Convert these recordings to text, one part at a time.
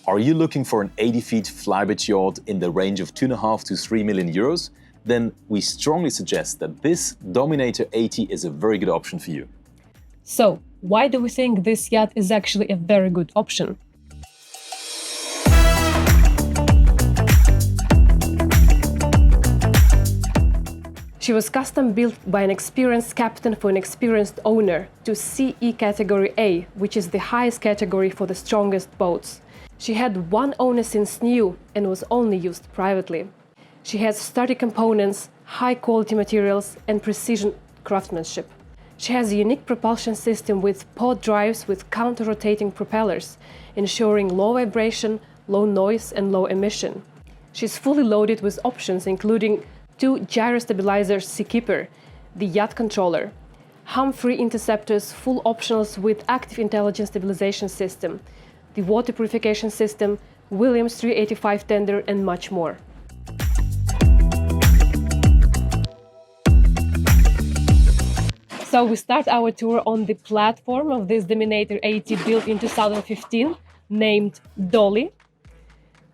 Are you looking for an 80 feet Flybridge yacht in the range of 2.5 to 3 million euros? Then we strongly suggest that this Dominator 80 is a very good option for you. So, why do we think this yacht is actually a very good option? She was custom built by an experienced captain for an experienced owner to CE Category A, which is the highest category for the strongest boats. She had one owner since new and was only used privately. She has sturdy components, high quality materials and precision craftsmanship. She has a unique propulsion system with pod drives with counter-rotating propellers, ensuring low vibration, low noise and low emission. She's fully loaded with options including 2 gyro stabilizers Seakeeper, the yacht controller, hum-free interceptors, full optionals with active intelligent stabilization system, the water purification system, Williams 385 tender and much more. So we start our tour on the platform of this Dominator 80 built in 2015, named Dolly.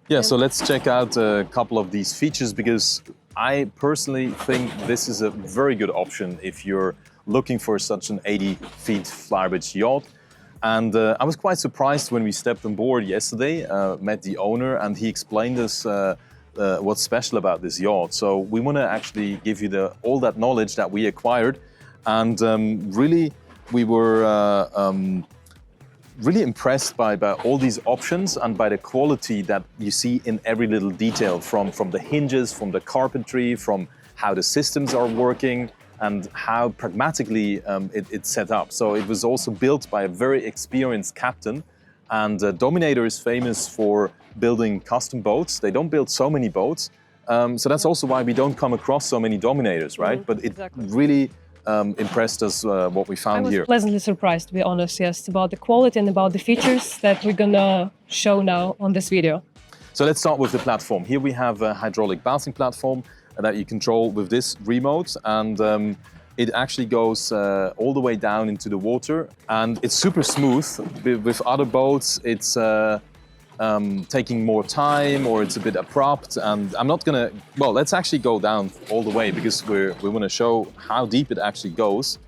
Yeah, so let's check out a couple of these features because I personally think this is a very good option if you're looking for such an 80 feet Flybridge yacht. And I was quite surprised when we stepped on board yesterday, met the owner, and he explained us what's special about this yacht. So we want to actually give you all that knowledge that we acquired. And really, we were really impressed by all these options and by the quality that you see in every little detail from the hinges, from the carpentry, from how the systems are working and how pragmatically it's set up. So it was also built by a very experienced captain, and Dominator is famous for building custom boats. They don't build so many boats, so that's also why we don't come across so many Dominators, right? But it exactly. really impressed us what we found here. I was pleasantly surprised, to be honest, yes, about the quality and about the features that we're gonna show now on this video. So let's start with the platform. Here we have a hydraulic bouncing platform that you control with this remote, and it actually goes all the way down into the water, and it's super smooth. With other boats, it's taking more time or it's a bit abrupt, and I'm not gonna, well, let's actually go down all the way because we want to show how deep it actually goes.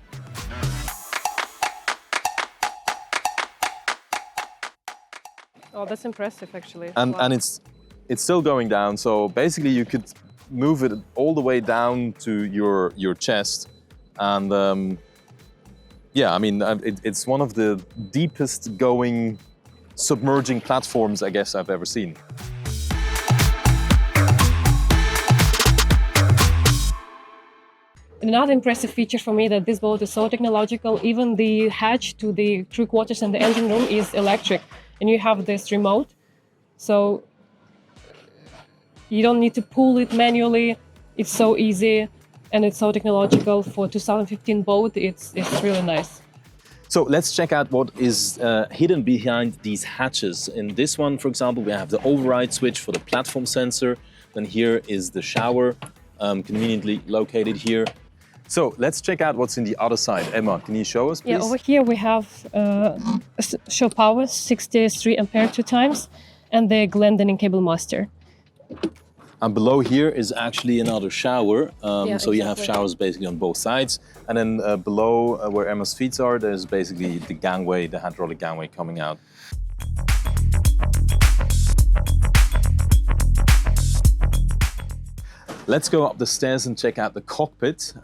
Oh, that's impressive, actually. And Wow. and it's still going down, so basically you could move it all the way down to your chest, and yeah, I mean it's one of the deepest going submerging platforms I guess I've ever seen. Another impressive feature for me that this boat is so technological. Even the hatch to the crew quarters and the engine room is electric, and you have this remote, so you don't need to pull it manually. It's so easy and it's so technological for 2015 boat. It's really nice. So let's check out what is hidden behind these hatches. In this one, for example, we have the override switch for the platform sensor. Then here is the shower, conveniently located here. So let's check out what's in the other side. Emma, can you show us, please? Yeah, over here we have show power, 63 ampere 2 times, and the Glendon cable master. And below here is actually another shower. So you have exactly. showers basically on both sides. And then below where Emma's feet are, there's basically the gangway, the hydraulic gangway coming out. Let's go up the stairs and check out the cockpit.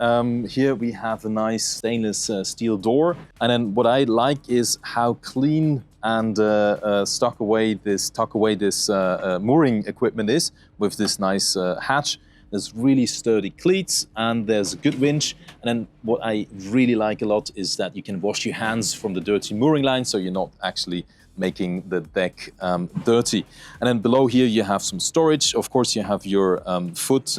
Here we have a nice stainless steel door. And then what I like is how clean and tuck away this mooring equipment is with this nice hatch. There's really sturdy cleats and there's a good winch. And then what I really like a lot is that you can wash your hands from the dirty mooring line, so you're not actually making the deck dirty. And then below here you have some storage. Of course you have your foot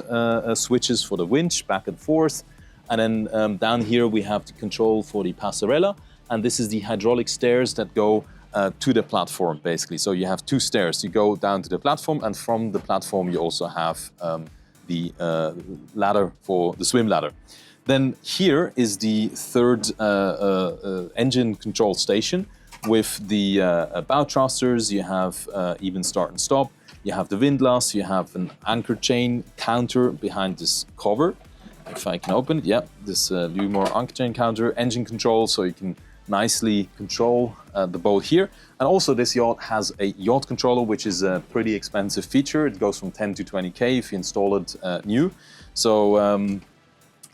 switches for the winch back and forth. And then down here we have the control for the passerella. And this is the hydraulic stairs that go to the platform basically. So you have 2 stairs. You go down to the platform, and from the platform you also have the ladder for the swim ladder. Then here is the third engine control station. with the bow thrusters. You have even start and stop. You have the windlass. You have an anchor chain counter behind this cover. If I can open it, yeah, this Lumor anchor chain counter, engine control, so you can nicely control the boat here. And also this yacht has a yacht controller, which is a pretty expensive feature. It goes from 10 to 20K if you install it new. So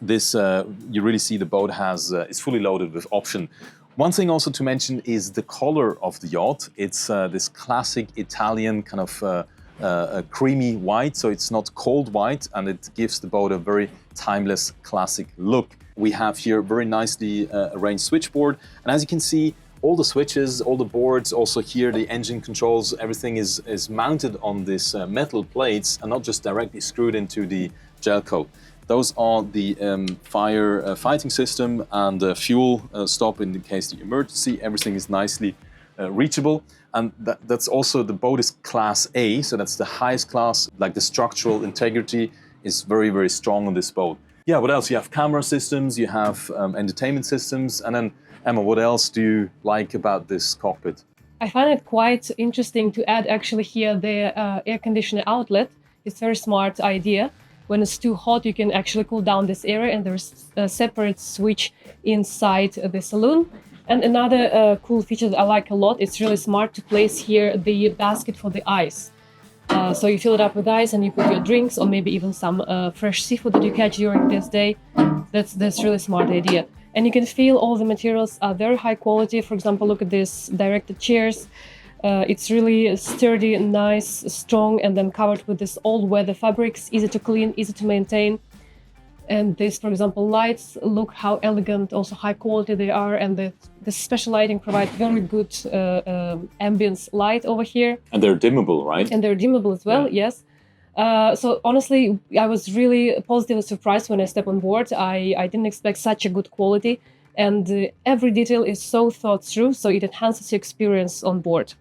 this you really see the boat has is fully loaded with option. One thing also to mention is the color of the yacht. It's this classic Italian kind of a creamy white, so it's not cold white, and it gives the boat a very timeless classic look. We have here very nicely arranged switchboard, and as you can see, all the switches, all the boards, also here the engine controls, everything is mounted on this metal plates and not just directly screwed into the gel coat. Those are the fire fighting system and fuel stop in the case of the emergency. Everything is nicely reachable, and that's also, the boat is class A, so that's the highest class. Like the structural integrity is very, very strong on this boat. Yeah, what else? You have camera systems, you have entertainment systems, and then Emma, what else do you like about this cockpit? I find it quite interesting to add actually here the air conditioner outlet. It's a very smart idea. When it's too hot, you can actually cool down this area, and there's a separate switch inside the saloon. And another cool feature that I like a lot, it's really smart to place here the basket for the ice. So you fill it up with ice and you put your drinks or maybe even some fresh seafood that you catch during this day. That's really smart idea. And you can feel all the materials are very high quality. For example, look at these directed chairs. It's really sturdy, nice, strong, and then covered with this old weather fabrics, easy to clean, easy to maintain. And this, for example, lights, look how elegant, also high quality they are, and the special lighting provides very good ambience light over here. And they're dimmable, right? And they're dimmable as well, yeah. Yes. So honestly, I was really positively surprised when I stepped on board. I didn't expect such a good quality, and every detail is so thought through, so it enhances your experience on board.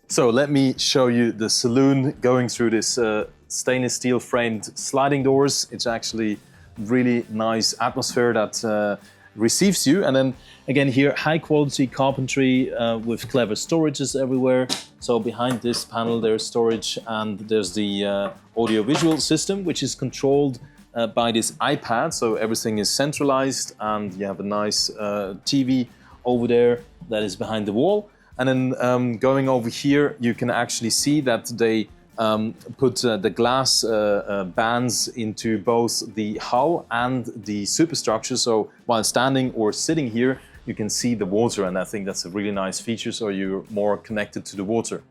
So let me show you the saloon going through this stainless steel framed sliding doors. It's actually really nice atmosphere that receives you. And then again here, high quality carpentry with clever storages everywhere. So behind this panel there's storage, and there's the audio visual system, which is controlled by this iPad. So everything is centralized, and you have a nice TV over there that is behind the wall. And then going over here, you can actually see that they put the glass bands into both the hull and the superstructure. So while standing or sitting here, you can see the water, and I think that's a really nice feature, so you're more connected to the water.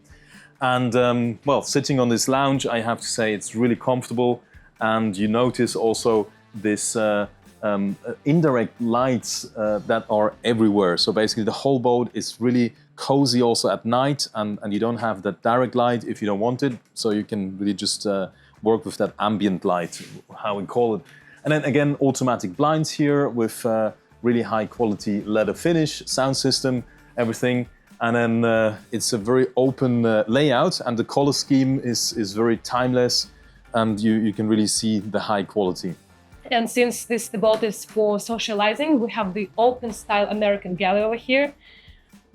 And well, sitting on this lounge, I have to say it's really comfortable, and you notice also this indirect lights that are everywhere. So basically the whole boat is really cozy also at night, and you don't have that direct light if you don't want it, so you can really just work with that ambient light, how we call it. And then again, automatic blinds here with really high quality leather finish, sound system, everything. And then it's a very open layout, and the color scheme is very timeless, and you can really see the high quality. And since the boat is for socializing, we have the open style American galley over here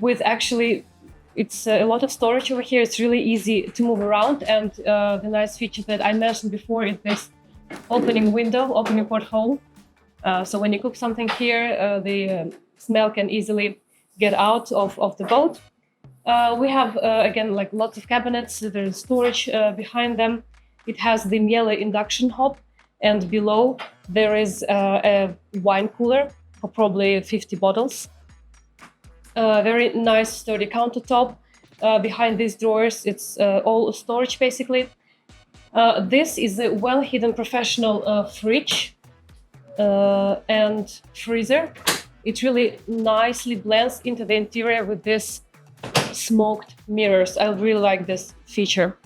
with actually, it's a lot of storage over here. It's really easy to move around, and the nice feature that I mentioned before is this opening window, opening porthole. So when you cook something here, the smell can easily get out of the boat. We have, again, like lots of cabinets. There's storage behind them. It has the Miele induction hob, and below there is a wine cooler for probably 50 bottles. Very nice sturdy countertop. Behind these drawers, it's all storage basically. This is a well-hidden professional fridge and freezer. It really nicely blends into the interior with this smoked mirrors. I really like this feature.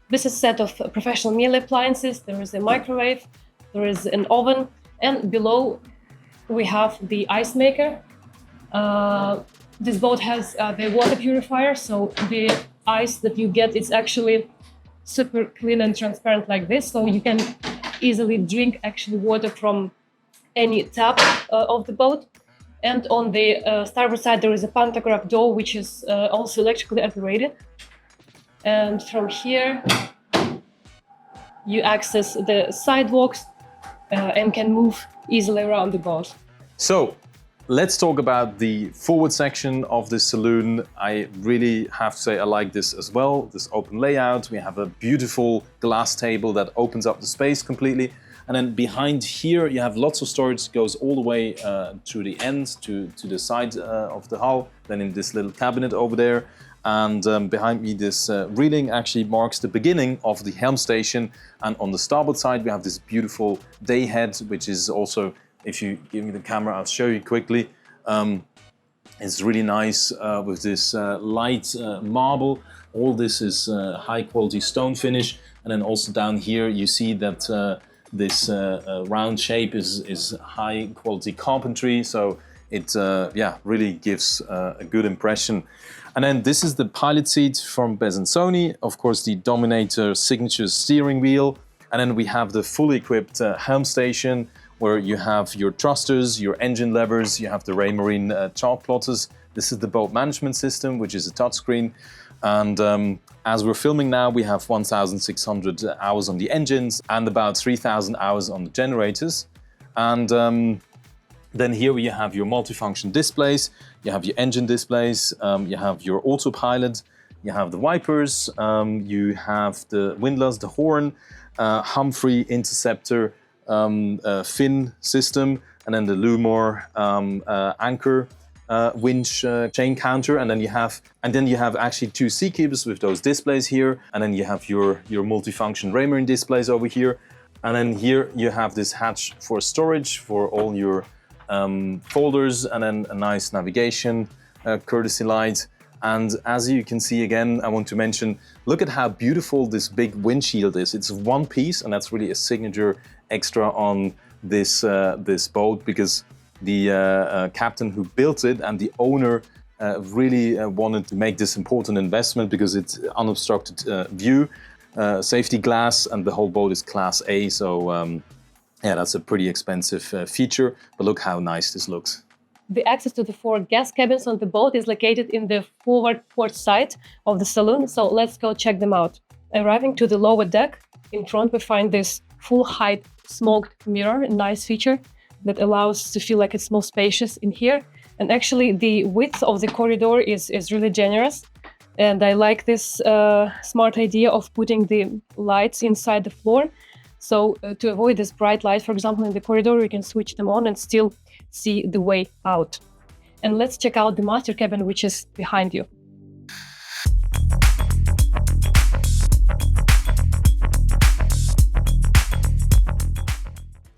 This is a set of professional Miele appliances. There is a microwave, there is an oven, and below we have the ice maker. This boat has the water purifier, so the ice that you get is actually super clean and transparent like this, so you can easily drink actually water from any tap of the boat. And on the starboard side there is a pantograph door, which is also electrically operated. And from here you access the sidewalks and can move easily around the boat. So let's talk about the forward section of this saloon. I really have to say I like this as well, this open layout. We have a beautiful glass table that opens up the space completely. And then behind here you have lots of storage, goes all the way to the end, to the side of the hull, then in this little cabinet over there. And behind me this railing actually marks the beginning of the helm station. And on the starboard side we have this beautiful day head, which is also, if you give me the camera, I'll show you quickly. It's really nice with this light marble. All this is high quality stone finish. And then also down here you see that this round shape is high quality carpentry. So it really gives a good impression. And then this is the pilot seat from Sony, of course the Dominator signature steering wheel. And then we have the fully equipped helm station, where you have your thrusters, your engine levers, you have the Raymarine chart plotters. This is the boat management system, which is a touchscreen. And as we're filming now, we have 1,600 hours on the engines and about 3,000 hours on the generators. And then here you have your multifunction displays, you have your engine displays, you have your autopilot, you have the wipers, you have the windlass, the horn, Humphrey interceptor, fin system, and then the Lumor anchor winch chain counter, and then you have actually two seakeepers with those displays here, and then you have your multifunction Raymarine displays over here, and then here you have this hatch for storage for all your folders, and then a nice navigation courtesy light. And as you can see, again, I want to mention, look at how beautiful this big windshield is. It's one piece, and that's really a signature extra on this this boat, because the captain who built it and the owner really wanted to make this important investment, because it's unobstructed view, safety glass, and the whole boat is Class A. So yeah, that's a pretty expensive feature, but look how nice this looks. The access to the 4 guest cabins on the boat is located in the forward port side of the saloon, so let's go check them out. Arriving to the lower deck, in front we find this full-height smoked mirror, a nice feature that allows to feel like it's more spacious in here. And actually the width of the corridor is really generous, and I like this smart idea of putting the lights inside the floor. So to avoid this bright light, for example, in the corridor, you can switch them on and still see the way out. And let's check out the master cabin, which is behind you.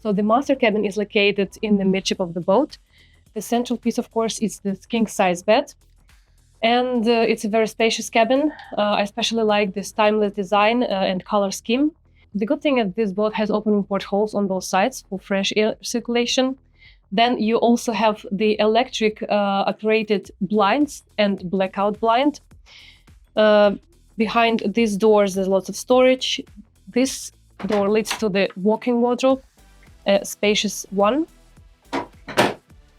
So the master cabin is located in the midship of the boat. The central piece, of course, is the king-size bed. And it's a very spacious cabin. I especially like this timeless design and color scheme. The good thing is this boat has opening portholes on both sides for fresh air circulation. Then you also have the electric operated blinds and blackout blind. Behind these doors there's lots of storage. This door leads to the walk-in wardrobe, a spacious one.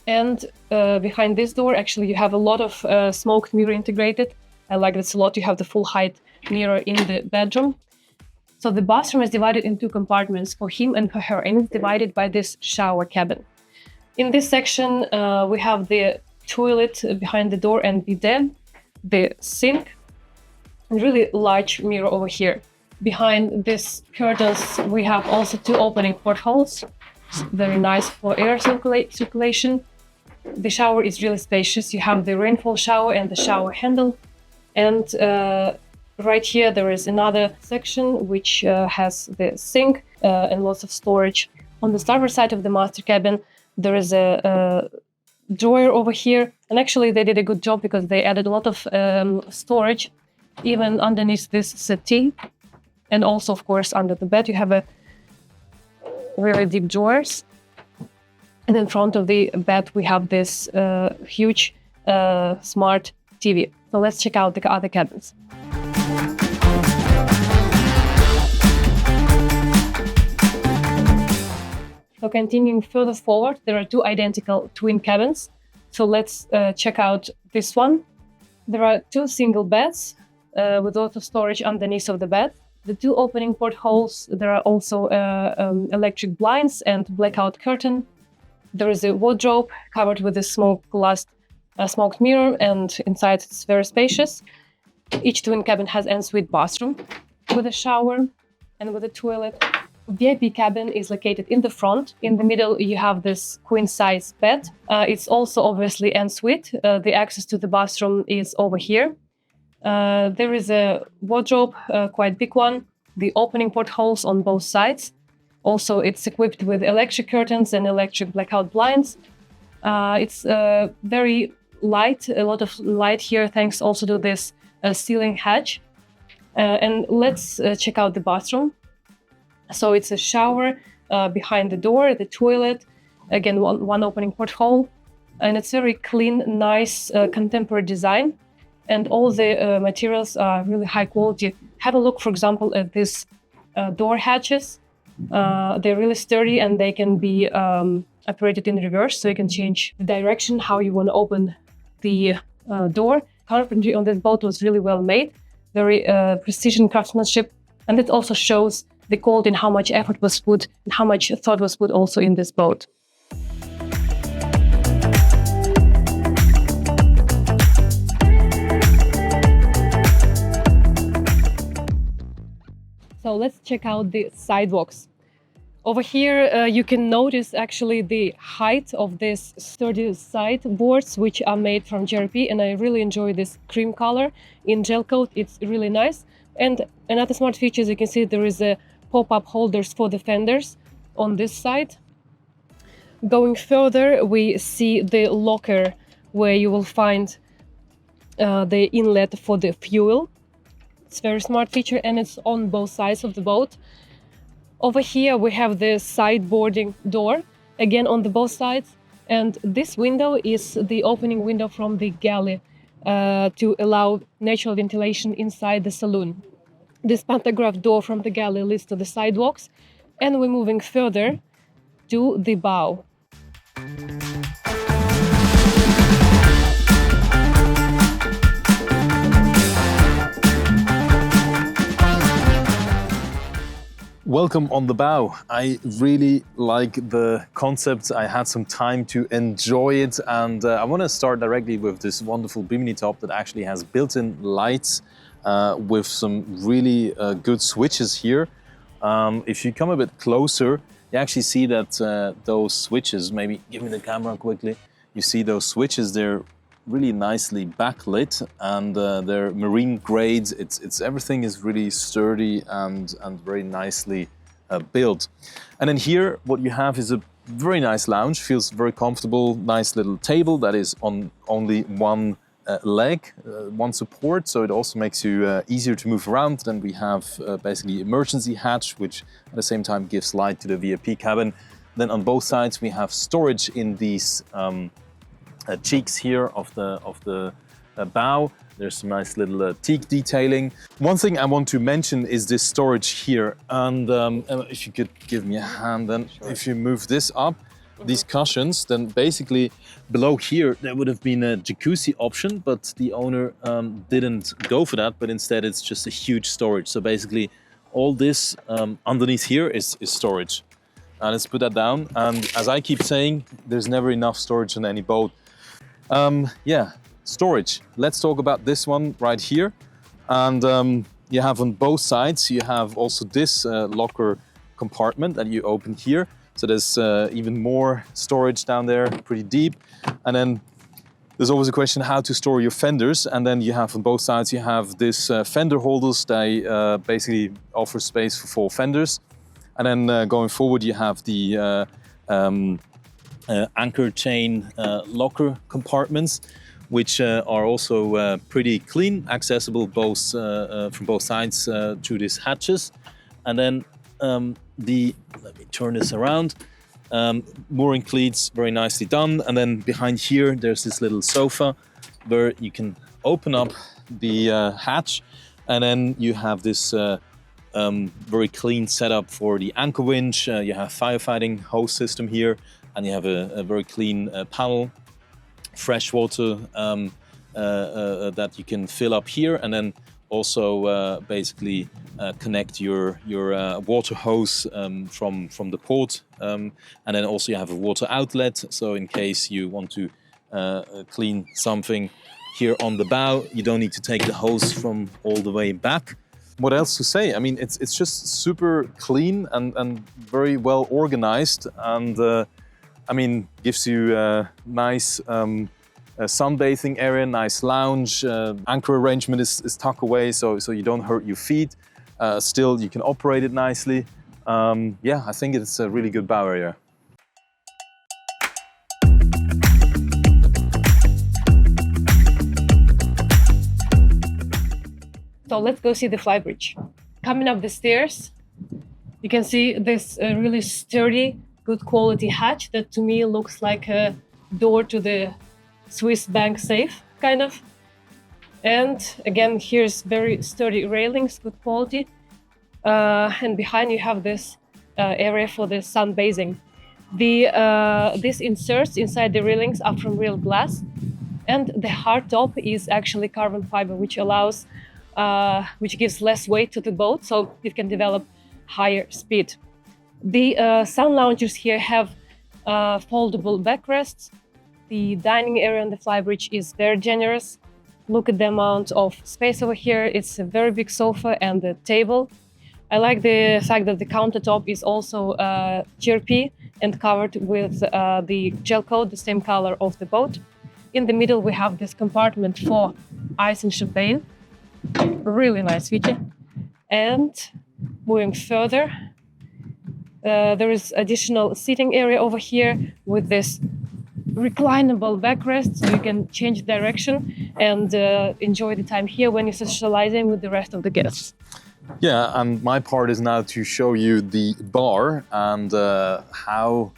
And behind this door actually you have a lot of smoked mirror integrated. I like this a lot. You have the full height mirror in the bedroom. So the bathroom is divided in 2 compartments for him and for her, and it's divided by this shower cabin. In this section, we have the toilet behind the door and bidet, the sink, and really large mirror over here. Behind these curtains, we have also 2 opening portholes. It's very nice for air circulation. The shower is really spacious. You have the rainfall shower and the shower handle. And right here, there is another section which has the sink and lots of storage. On the starboard side of the master cabin, there is a drawer over here, and actually they did a good job because they added a lot of storage even underneath this settee, and also of course under the bed you have a really deep drawers, and in front of the bed we have this huge smart TV. So let's check out the other cabins. continuing further forward, there are two identical twin cabins. So let's check out this one. There are two single beds with auto storage underneath of the bed. The two opening portholes, there are also electric blinds and blackout curtain. There is a wardrobe covered with a smoked mirror, and inside it's very spacious. Each twin cabin has ensuite bathroom with a shower and with a toilet. VIP cabin is located in the front. In the middle, you have this queen-size bed. It's also obviously ensuite. The access to the bathroom is over here. There is a wardrobe, quite big one. The opening portholes on both sides. Also, it's equipped with electric curtains and electric blackout blinds. It's very light, a lot of light here, thanks also to this ceiling hatch. And let's check out the bathroom. So it's a shower behind the door, the toilet, again, one opening porthole. And it's very clean, nice, contemporary design. And all the materials are really high quality. Have a look, for example, at these door hatches. They're really sturdy and they can be operated in reverse, so you can change the direction, how you want to open the door. Carpentry on this boat was really well made, very precision craftsmanship, and it also shows the quality and how much effort was put and how much thought was put also in this boat. So let's check out the sidewalks. Over here, you can notice actually the height of these sturdy sideboards, which are made from JRP, and I really enjoy this cream color in gel coat. It's really nice. And another smart feature, as you can see, there is a pop-up holders for the fenders on this side. Going further, we see the locker where you will find the inlet for the fuel. It's a very smart feature, and it's on both sides of the boat. Over here we have the sideboarding door, again on the both sides, and this window is the opening window from the galley to allow natural ventilation inside the saloon. This pantograph door from the galley leads to the sidewalks, and we're moving further to the bow. Welcome on the bow. I really like the concept. I had some time to enjoy it, and I want to start directly with this wonderful bimini top that actually has built-in lights with some really good switches here. If you come a bit closer, you actually see that those switches, maybe give me the camera quickly, you see those switches, they're really nicely backlit, and they're marine grades. It's everything is really sturdy and very nicely built. And then here what you have is a very nice lounge, feels very comfortable, nice little table that is on only one leg, one support, so it also makes you easier to move around. Then we have basically emergency hatch, which at the same time gives light to the VIP cabin. Then on both sides we have storage in these cheeks here of the bow. There's some nice little teak detailing. One thing I want to mention is this storage here, and if you could give me a hand, then sure. If you move this up, these cushions, then basically below here there would have been a jacuzzi option, but the owner didn't go for that, but instead it's just a huge storage. So basically all this underneath here is storage. Let's put that down, and as I keep saying, there's never enough storage on any boat. Yeah, storage. Let's talk about this one right here. And you have on both sides, you have also this locker compartment that you open here. So there's even more storage down there, pretty deep. And then there's always a question how to store your fenders. And then you have on both sides, you have this fender holders. They basically offer space for 4 fenders. And then going forward, you have the anchor chain locker compartments, which are also pretty clean, accessible both from both sides through these hatches. And then let me turn this around, mooring cleats, very nicely done. And then behind here, there's this little sofa where you can open up the hatch, and then you have this very clean setup for the anchor winch. You have firefighting hose system here, and you have a very clean panel, fresh water that you can fill up here, and then also basically connect your water hose from the port, and then also you have a water outlet. So in case you want to clean something here on the bow, you don't need to take the hose from all the way back. What else to say? I mean, it's just super clean and very well organized, and I mean, gives you a nice sunbathing area, nice lounge. Anchor arrangement is tucked away, so you don't hurt your feet. Still, you can operate it nicely. Yeah, I think it's a really good bow area. So let's go see the Flybridge. Coming up the stairs, you can see this really sturdy, good quality hatch that to me looks like a door to the Swiss bank safe, kind of. And again, here's very sturdy railings, good quality. And behind you have this area for the sunbathing. These inserts inside the railings are from real glass, and the hard top is actually carbon fiber, which gives less weight to the boat, so it can develop higher speed. The sun loungers here have foldable backrests. The dining area on the Flybridge is very generous. Look at the amount of space over here. It's a very big sofa and a table. I like the fact that the countertop is also GRP and covered with the gel coat, the same color of the boat. In the middle, we have this compartment for ice and champagne. Really nice feature. And moving further, there is additional seating area over here with this reclinable backrest, so you can change direction and enjoy the time here when you're socializing with the rest of the guests. Yeah, and my part is now to show you the bar and how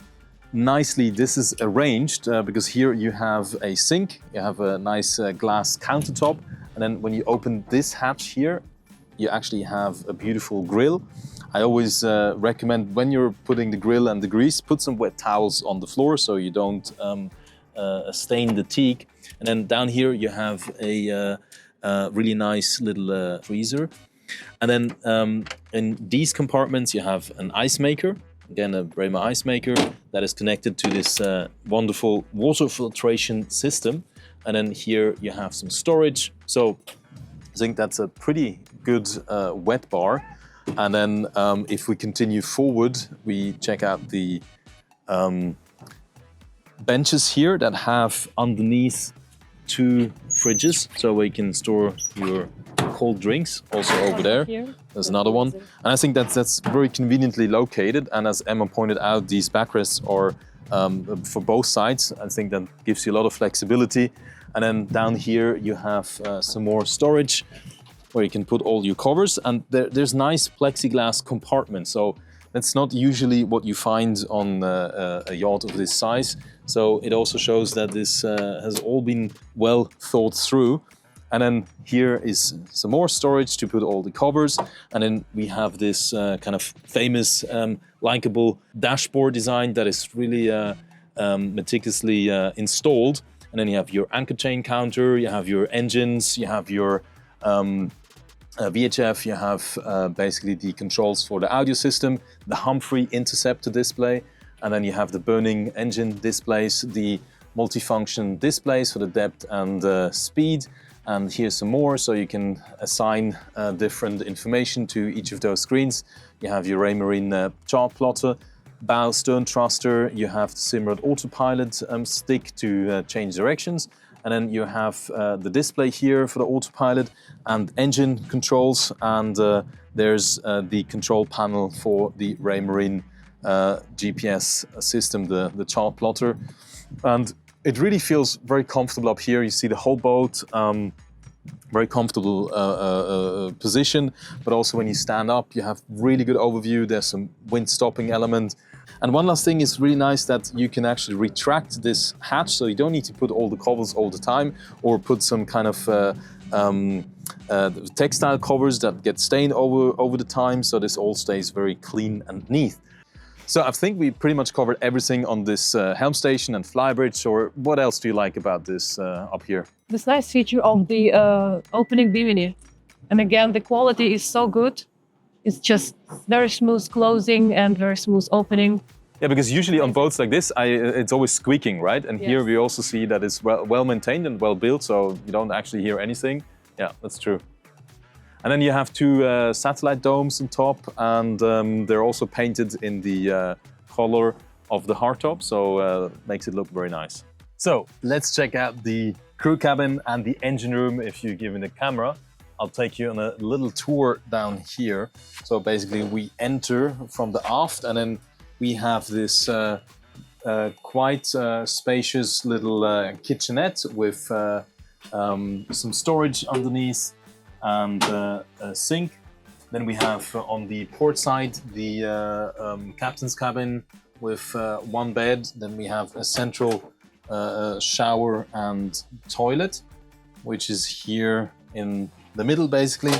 nicely this is arranged, because here you have a sink, you have a nice glass countertop, and then when you open this hatch here, you actually have a beautiful grill. I always recommend when you're putting the grill and the grease, put some wet towels on the floor so you don't stain the teak. And then down here you have a really nice little freezer. And then in these compartments you have an ice maker, again a Bremer ice maker that is connected to this wonderful water filtration system. And then here you have some storage. So I think that's a pretty good wet bar. And then if we continue forward, we check out the benches here that have underneath 2 fridges, so we can store your cold drinks. Also over there, there's another one. And I think that's very conveniently located. And as Emma pointed out, these backrests are for both sides. I think that gives you a lot of flexibility. And then down here you have some more storage where you can put all your covers, and there's nice plexiglass compartments. So that's not usually what you find on a yacht of this size. So it also shows that this has all been well thought through. And then here is some more storage to put all the covers. And then we have this kind of famous likable dashboard design that is really meticulously installed. And then you have your anchor chain counter, you have your engines, you have your VHF, you have basically the controls for the audio system, the Humphrey interceptor display, and then you have the burning engine displays, the multifunction displays for the depth and speed. And here's some more, so you can assign different information to each of those screens. You have your Raymarine chart plotter, bow stern thruster, you have the Simrad autopilot stick to change directions, and then you have the display here for the autopilot and engine controls, and there's the control panel for the Raymarine GPS system, the chart plotter. And it really feels very comfortable up here. You see the whole boat, very comfortable position, but also when you stand up, you have really good overview. There's some wind stopping element. And one last thing is really nice that you can actually retract this hatch, so you don't need to put all the covers all the time or put some kind of the textile covers that get stained over the time, so this all stays very clean and neat. So I think we pretty much covered everything on this helm station and flybridge. Or what else do you like about this up here? This nice feature of the opening bimini. And again, the quality is so good. It's just very smooth closing and very smooth opening. Yeah, because usually on boats like this, it's always squeaking, right? And Yes. here we also see that it's well maintained and well built, so you don't actually hear anything. Yeah, that's true. And then you have two satellite domes on top, and they're also painted in the color of the hardtop, so makes it look very nice. So let's check out the crew cabin and the engine room. If you give me the camera, I'll take you on a little tour down here. So basically we enter from the aft, and then we have this quite spacious little kitchenette with some storage underneath and a sink. Then we have on the port side the captain's cabin with one bed. Then we have a central shower and toilet, which is here in the middle basically.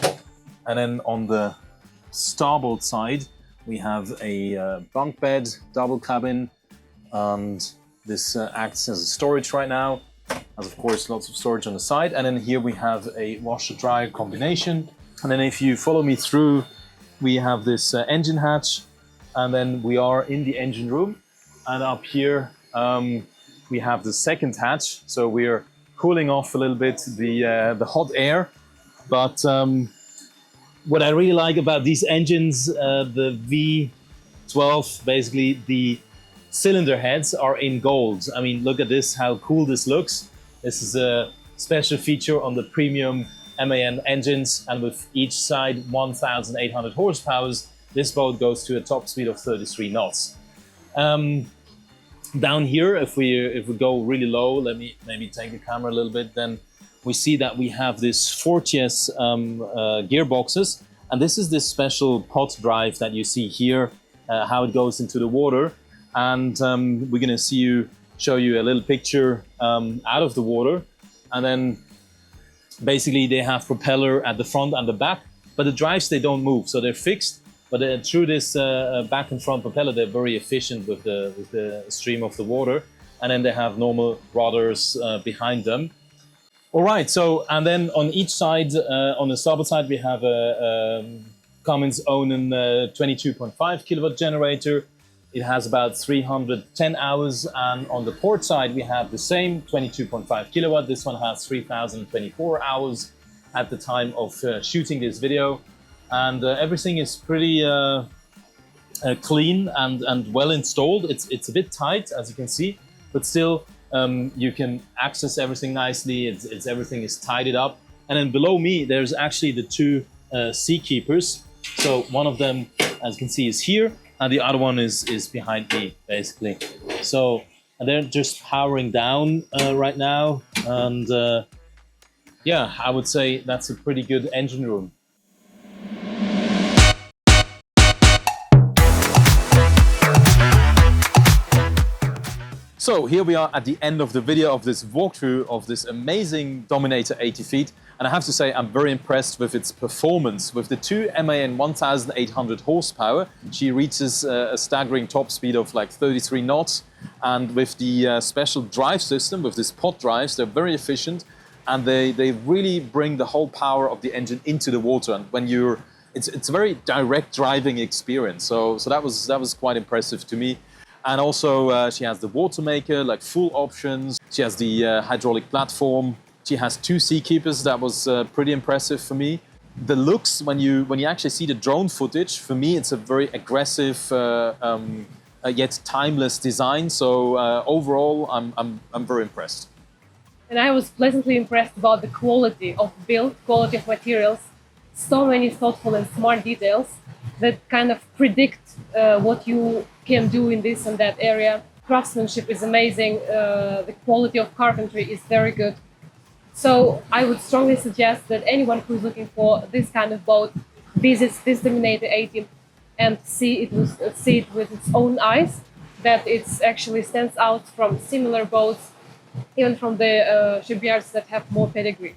And then on the starboard side we have a bunk bed, double cabin, and this acts as a storage right now. As of course lots of storage on the side. And then here we have a washer-dryer combination. And then if you follow me through, we have this engine hatch, and then we are in the engine room. And up here we have the second hatch, so we're cooling off a little bit the hot air. But what I really like about these engines, the V12, basically the cylinder heads are in gold. I mean, look at this, how cool this looks. This is a special feature on the premium MAN engines, and with each side 1,800 horsepower, this boat goes to a top speed of 33 knots. Down here, if we go really low, let me maybe take the camera a little bit, then we see that we have this Fortius gearboxes, and this is this special pot drive that you see here, how it goes into the water. And we're going to show you a little picture out of the water. And then basically they have propeller at the front and the back, but the drives, they don't move, so they're fixed. But through this back and front propeller, they're very efficient with the stream of the water. And then they have normal rudders behind them. All right, so, and then on each side, on the starboard side, we have a Cummins Onan 22.5 kilowatt generator. It has about 310 hours, and on the port side we have the same 22.5 kilowatt. This one has 3,024 hours at the time of shooting this video, and everything is pretty clean and well installed. It's a bit tight, as you can see, but still you can access everything nicely. Everything is tidied up. And then below me there's actually the two seakeepers. So one of them, as you can see, is here, and the other one is behind me, basically. So they're just powering down right now, and yeah, I would say that's a pretty good engine room. So here we are at the end of the video of this walkthrough of this amazing Dominator 80 feet. And I have to say, I'm very impressed with its performance. With the two MAN 1,800 horsepower, she reaches a staggering top speed of like 33 knots. And with the special drive system, with this pod drives, they're very efficient. And they really bring the whole power of the engine into the water. And when it's a very direct driving experience. So that was quite impressive to me. And also she has the water maker, like full options. She has the hydraulic platform. She has two seakeepers. That was pretty impressive for me. The looks, when you actually see the drone footage, for me it's a very aggressive yet timeless design. So overall, I'm very impressed. And I was pleasantly impressed about the quality of build, quality of materials. So many thoughtful and smart details that kind of predict what you can do in this and that area. Craftsmanship is amazing. The quality of carpentry is very good. So I would strongly suggest that anyone who's looking for this kind of boat visits this Dominator 80 and see it with its own eyes, that it actually stands out from similar boats, even from the shipyards that have more pedigree.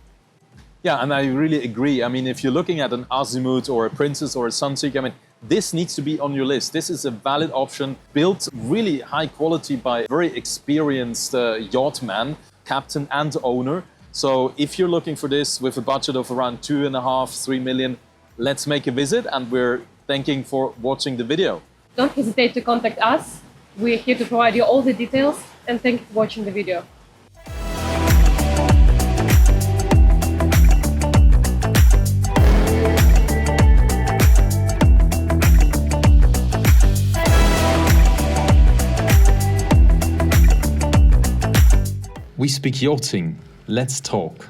Yeah, and I really agree. I mean, if you're looking at an Azimuth or a Princess or a Sunseeker, I mean, this needs to be on your list. This is a valid option, built really high quality by a very experienced yacht man, captain and owner. So if you're looking for this with a budget of around 2.5, 3 million, let's make a visit, and we're thanking for watching the video. Don't hesitate to contact us. We're here to provide you all the details, and thank you for watching the video. We speak yachting. Let's talk.